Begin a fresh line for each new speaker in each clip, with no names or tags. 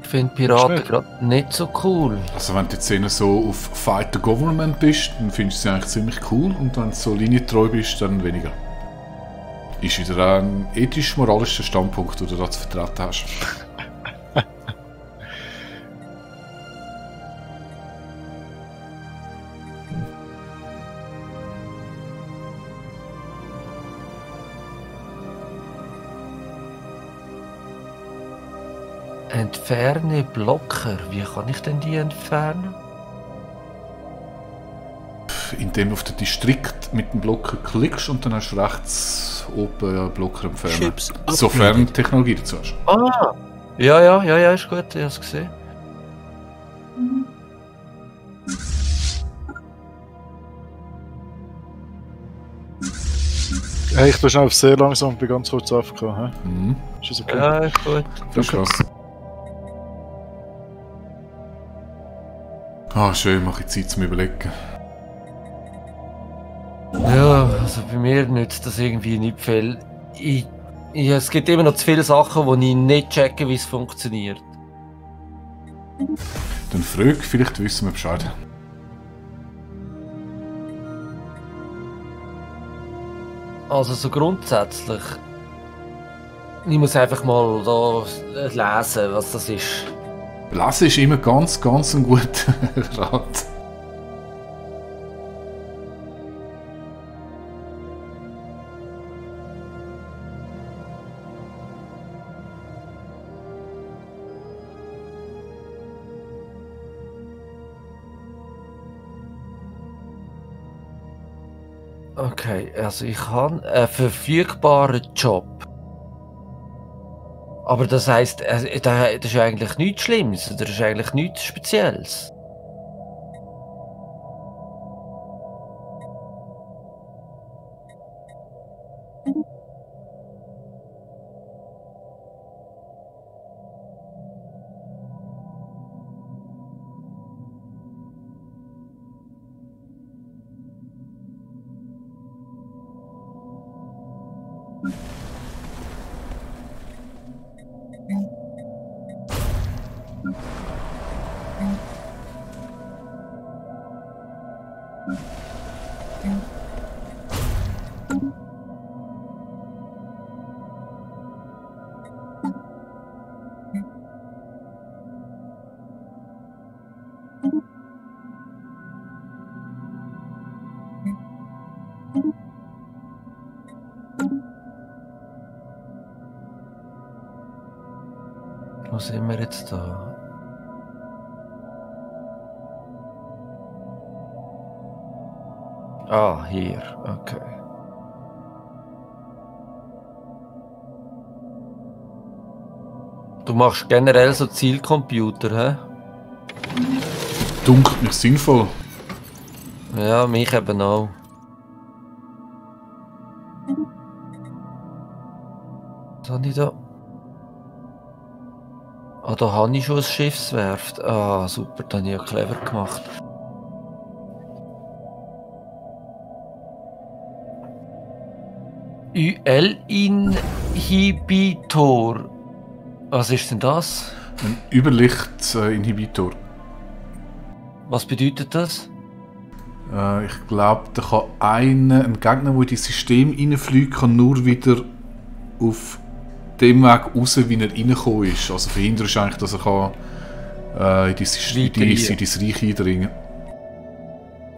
finde Piraten gerade nicht so cool.
Also wenn du jetzt eher so auf Fight the Government bist, dann findest du sie eigentlich ziemlich cool. Und wenn du so linientreu bist, dann weniger. Ist wieder ein ethisch-moralischer Standpunkt, den du da zu vertreten hast.
Entferne Blocker. Wie kann ich denn die entfernen?
Indem du auf den Distrikt mit dem Blocker klickst und dann hast du rechts oben Blocker entfernen. Sofern du Technologie dazu hast.
Ah! Ja, ist gut, ich habe es gesehen.
Hey, ich bin schon auf sehr langsam, bin ganz kurz aufgekommen.
Mhm.
Ist das okay?
Ja, ist gut.
Das ist krass. Ah, schön, mache ich Zeit zum Überlegen.
Ja, also bei mir nützt das irgendwie nicht viel. Es gibt immer noch zu viele Sachen, wo ich nicht checke, wie es funktioniert.
Dann frag, vielleicht wissen wir Bescheid.
Also so grundsätzlich. Ich muss einfach mal da lesen, was das ist.
Lesen ist immer ganz ein guter Rat.
Okay, also ich habe einen verfügbaren Job. Aber das heisst, das ist ja eigentlich nichts Schlimmes, das ist eigentlich nichts Spezielles. Wo sind wir jetzt da? Ah, hier, okay. Du machst generell so Zielcomputer, hä?
Dunkelt mich sinnvoll.
Ja, mich eben auch. Was habe ich da? Ah, da habe ich schon ein Schiffswerft. Ah, super, das habe ich ja clever gemacht. UL-Inhibitor. Was ist denn das?
Ein Überlicht-Inhibitor.
Was bedeutet das?
Ich glaube, da kann ein Gegner, der in das System reinfliegt, kann nur wieder auf dem Weg raus, wie er reingekommen ist. Also verhindert eigentlich, dass er kann, in dein Reich eindringen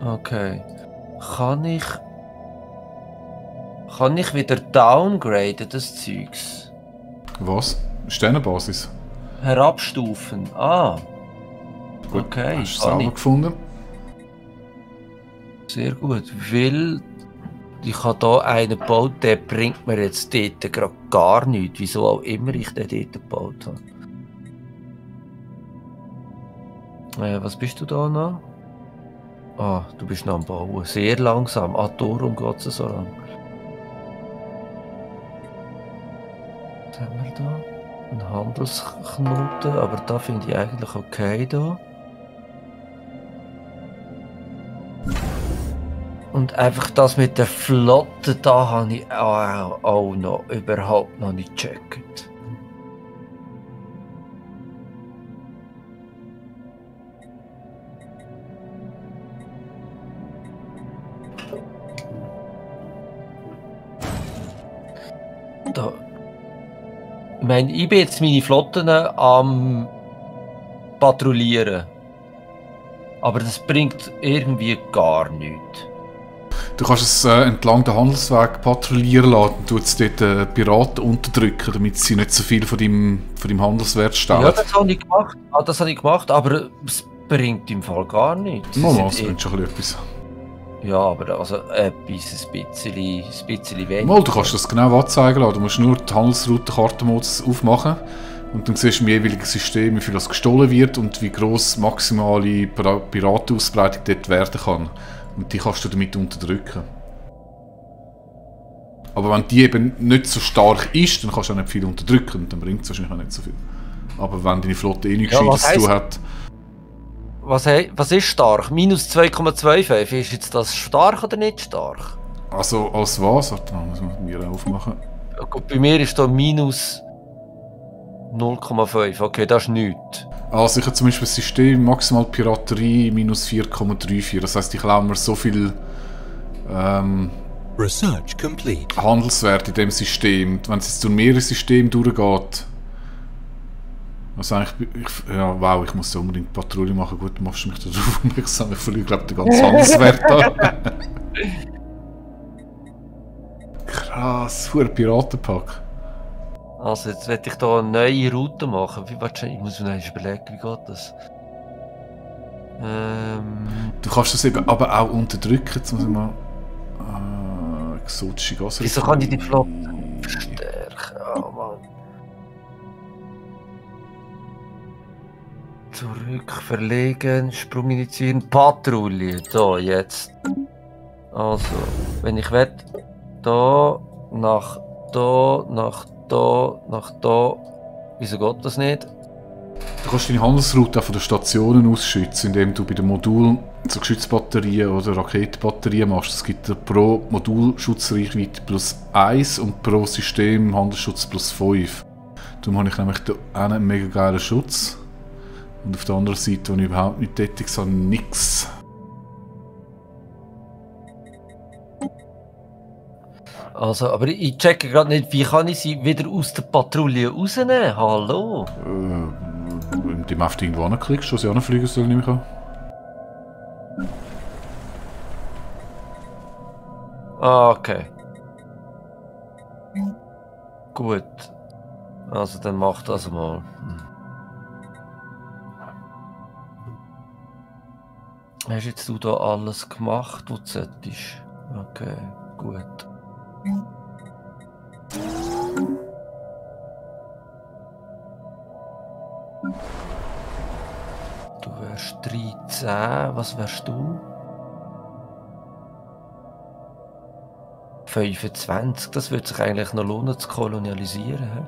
kann.
Okay. Kann ich wieder downgraden, das Zeugs?
Was? Sternenbasis?
Herabstufen. Ah.
Gut,
Okay.
hast du es selber gefunden?
Sehr gut. Weil ich habe hier einen gebaut, der bringt mir jetzt dort gerade gar nichts. Wieso auch immer ich den dort gebaut habe. Was bist du da noch? Ah, du bist noch am Bauen. Sehr langsam. Ah, darum geht es so lang. Was haben wir da? Ein Handelsknoten, aber da finde ich eigentlich okay da. Und einfach das mit der Flotte, da habe ich auch noch überhaupt noch nicht gecheckt. Da. Ich meine, ich bin jetzt meine Flotten am Patrouillieren. Aber das bringt irgendwie gar nichts.
Du kannst es entlang den Handelsweg patrouillieren lassen und tut es dort Piraten unterdrücken, damit sie nicht so viel von deinem Handelswert stellen.
Ja, das habe ich gemacht. Das habe ich gemacht, aber es bringt im Fall gar nichts.
Mama, das bringt schon etwas.
Ja, aber also etwas, ein bisschen weniger.
Mal, du kannst das genau anzeigen lassen. Du musst nur die Handelsroute-Kartenmodus aufmachen und dann siehst du im jeweiligen System, wie viel das gestohlen wird und wie gross maximale Piratenausbreitung dort werden kann. Und die kannst du damit unterdrücken. Aber wenn die eben nicht so stark ist, dann kannst du auch nicht viel unterdrücken und dann bringt es wahrscheinlich auch nicht so viel. Aber wenn deine Flotte eh nichts Gescheites zu tun hat...
Was ist stark? Minus 2,25. Ist jetzt das stark oder nicht stark?
Also als was? Warte mal, muss man mir aufmachen.
Ja, gut, bei mir ist da minus 0,5. Okay, das ist nichts.
Also ich habe zum Beispiel das System maximal Piraterie minus 4,34. Das heisst, ich klaue mir so viel
Research complete.
Handelswert in dem System. Wenn es jetzt durch mehrere Systeme durchgeht. Also eigentlich, ja, wow, ich muss da unbedingt Patrouille machen. Gut, du machst mich da drauf aufmerksam. Ich verliere, glaube ich, den ganzen Handelswert an. Krass, ein Piratenpack.
Also jetzt werde ich da eine neue Route machen. Warte, ich muss mir noch überlegen, wie geht das?
Du kannst das eben aber auch unterdrücken. Jetzt muss ich mal... exotische Gasse.
Wieso kann ich die Flotte verstärken? Oh Mann. Zurück, verlegen, Sprung initiieren, Patrouille. Da, jetzt. Also, wenn ich will, da, nach da, nach da, nach da. Wieso geht das nicht?
Du kannst deine Handelsroute auch von den Stationen ausschützen, indem du bei den Modulen so Geschützbatterien oder Raketenbatterien machst. Es gibt pro Modul Schutzreichweite plus 1 und pro System Handelsschutz plus 5. Darum habe ich nämlich da einen mega geilen Schutz. Und auf der anderen Seite, wo ich überhaupt nicht tätig habe, nichts.
Also, aber ich checke gerade nicht, wie kann ich sie wieder aus der Patrouille rausnehmen? Hallo?
Indem du auf irgendwo anklickst, dass sie anfliegen sollen, nehme ich an.
Ah, okay. Gut. Also, dann mach das mal. Hast jetzt du da alles gemacht, was du solltest? Okay, gut. Du wärst 13, was wärst du? 25, das würde sich eigentlich noch lohnen zu kolonialisieren. He?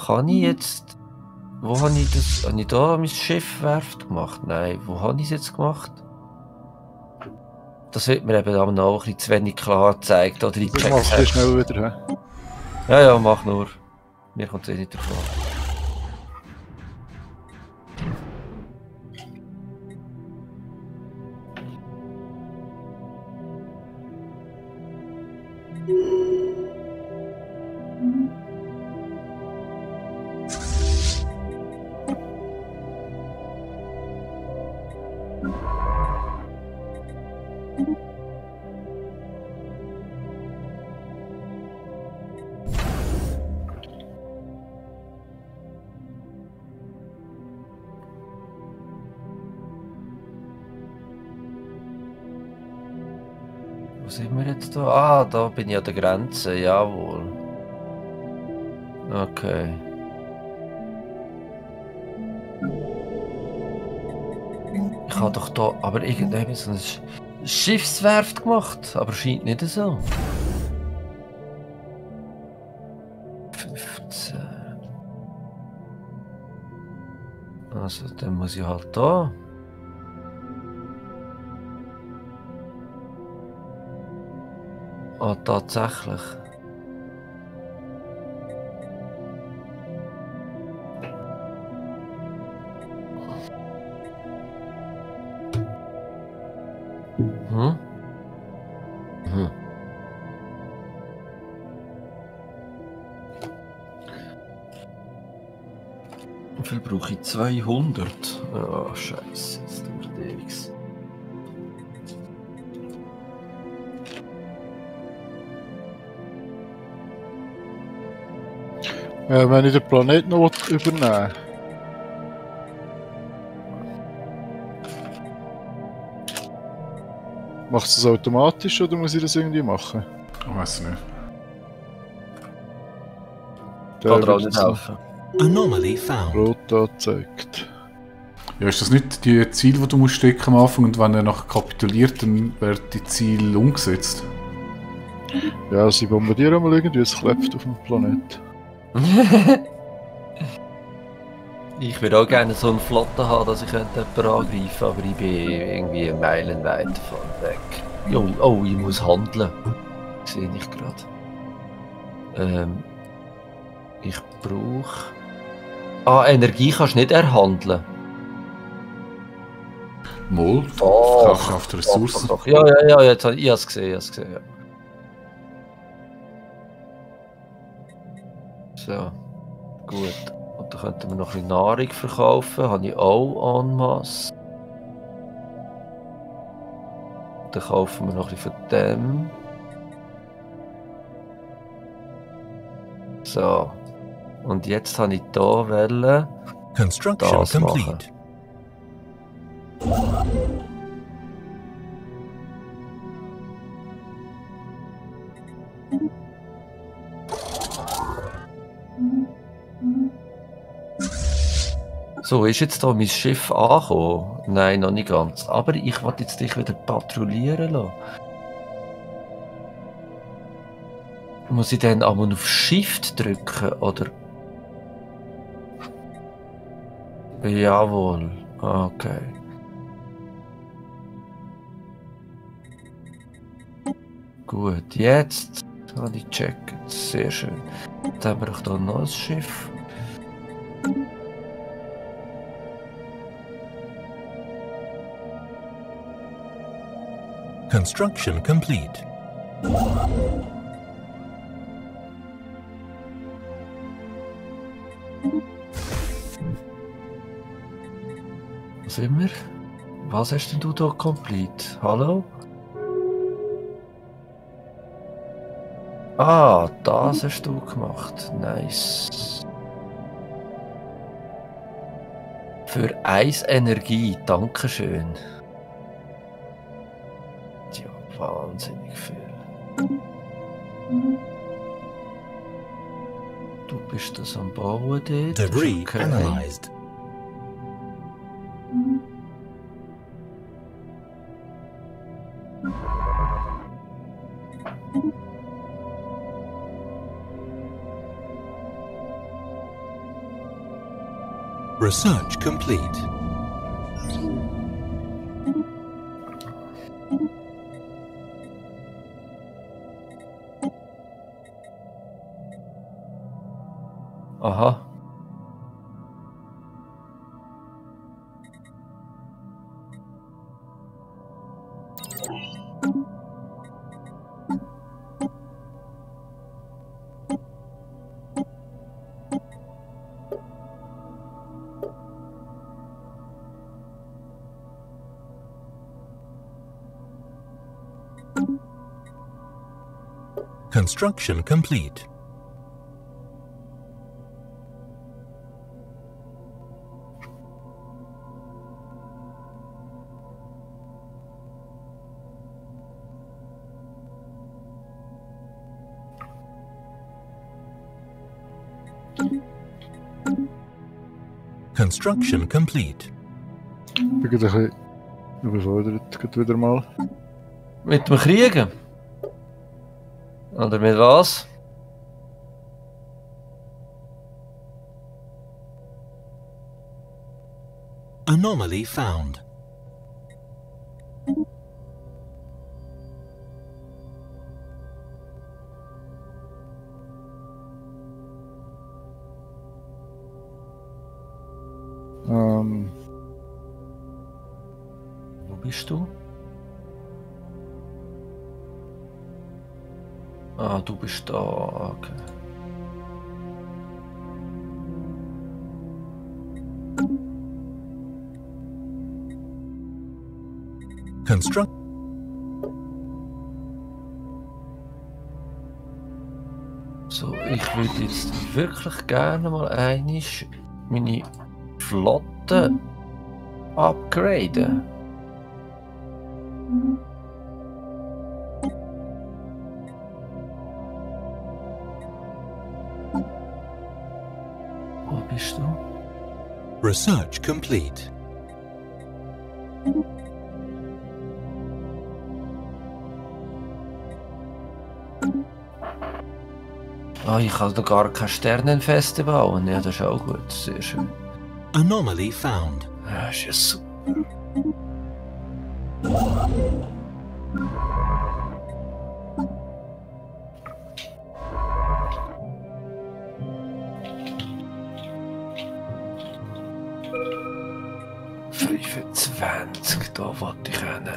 Kann ich jetzt... Wo habe ich das... Habe ich da mein Schiffwerft gemacht? Nein, wo habe ich es jetzt gemacht? Das wird mir eben auch noch ein bisschen zu wenig klar gezeigt. Oder ich
Das machst du schnell wieder, hä?
Ja, ja, mach nur. Mir kommt es eh nicht davon. Wo sind wir jetzt da? Ah, da bin ich an der Grenze, jawohl. Okay. Ich habe doch da aber irgendwann so eine Schiffswerft gemacht, aber scheint nicht so. 15. Also, dann muss ich halt da. Ah, tatsächlich. Wie viel brauche ich? 200? Oh, Scheiße, das dauert ewig.
Wenn ich den Planeten noch übernehmen macht es das automatisch oder muss ich das irgendwie machen?
Ich weiß nicht.
Kann dir auch nicht helfen.
Anomaly found.
Rot angezeigt.
Ja, ist das nicht die Ziel, die du musst stecken am Anfang und wenn er nachher kapituliert, dann werden die Ziele umgesetzt?
Ja, sie bombardieren mal irgendwie, es klebt auf dem Planet.
Ich würde auch gerne so eine Flotte haben, dass ich jemanden angreifen könnte, aber ich bin irgendwie meilenweit davon weg. Jo, oh, ich muss handeln. Sehe ich gerade. Ich brauche... Ah, Energie kannst du nicht erhandeln.
Mal,
Doch,
verkaufst du auf die Ressourcen.
Doch. Ja, jetzt habe ich es gesehen, ja. So, gut. Und dann könnten wir noch ein bisschen Nahrung verkaufen, habe ich auch en masse. Dann kaufen wir noch ein bisschen von dem. So. Und jetzt habe ich hier Welle.
Construction
Das machen.
complete.
So, ist jetzt hier mein Schiff angekommen? Nein, noch nicht ganz. Aber ich wollte jetzt dich wieder patrouillieren lassen. Muss ich dann einmal auf Shift drücken, oder? Jawohl. Okay. Gut, jetzt habe ich gecheckt. Sehr schön. Jetzt haben wir auch hier noch ein Schiff.
Construction complete.
Wo sind wir? Was hast denn du da complete? Hallo? Ah, das hast du gemacht. Nice. Für 1 Energie, dankeschön. Ja, wahnsinnig viel. Du bist das am Bauen dort.
Debris
Okay.
analyzed. Research complete.
Aha.
Construction complete. Construction complete.
Ich bin gerade ein bisschen überfordert, gerade wieder mal.
Mit dem Kriegen? Oder mit was?
Anomaly found.
Wo bist du? Ah, du bist da, okay.
Construct.
So, ich würde jetzt wirklich gerne mal einig meine Flotte upgraden. Wo bist du?
Research complete.
Ah, ich kann da gar keine Sternenfeste bauen. Ja, das ist auch gut. Sehr schön.
Anomaly found.
Ja, ist ja super. Da wollte ich hin.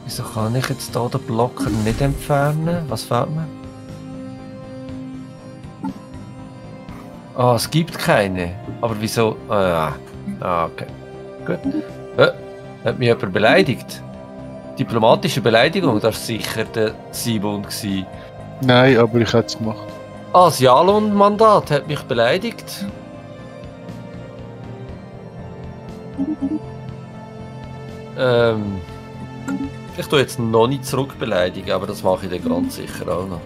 Wieso kann ich jetzt hier den Blocker nicht entfernen? Was fehlt mir? Ah, es gibt keine. Aber wieso? Ah, okay. Gut. Hat mich jemand beleidigt? Diplomatische Beleidigung, das war sicher der Simon.
Nein, aber ich hätte es gemacht.
Ah, das Jalon-Mandat hat mich beleidigt. Ich tue jetzt noch nicht zurückbeleidigen, aber das mache ich dann ganz sicher auch noch.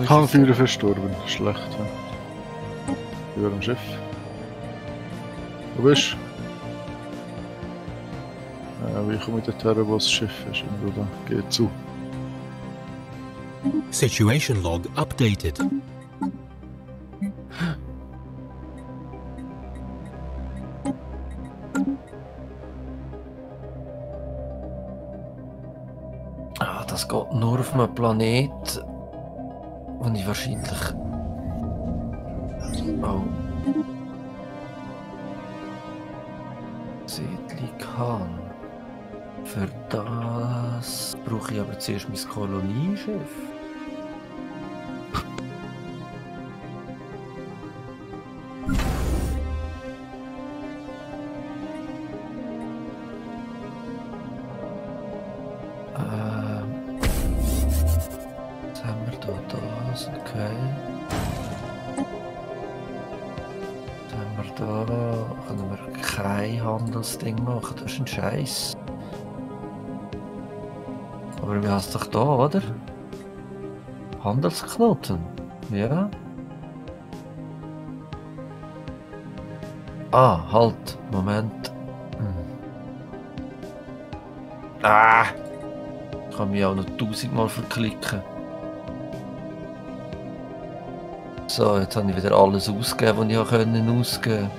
Handführer verstorben. Schlecht. Ja. Über dem Schiff. Wo bist du? Wie komme ich dorthin, wo das Schiff ist? Irgendwo da. Geh zu.
Situation log updated.
Ah, das geht nur auf einem Planet, wo ich wahrscheinlich... Oh. Siedlung habe. Für das brauche ich aber zuerst mein Kolonieschiff. Was haben wir da? Das, okay. Was haben wir da? Können wir kein Handelsding machen? Das ist ein Scheiß. Aber wir haben es doch da, oder? Handelsknoten. Ja. Ah, halt. Moment. Ah! Ich kann mich auch noch 1000-mal verklicken. So, jetzt habe ich wieder alles ausgegeben, was ich ausgeben konnte.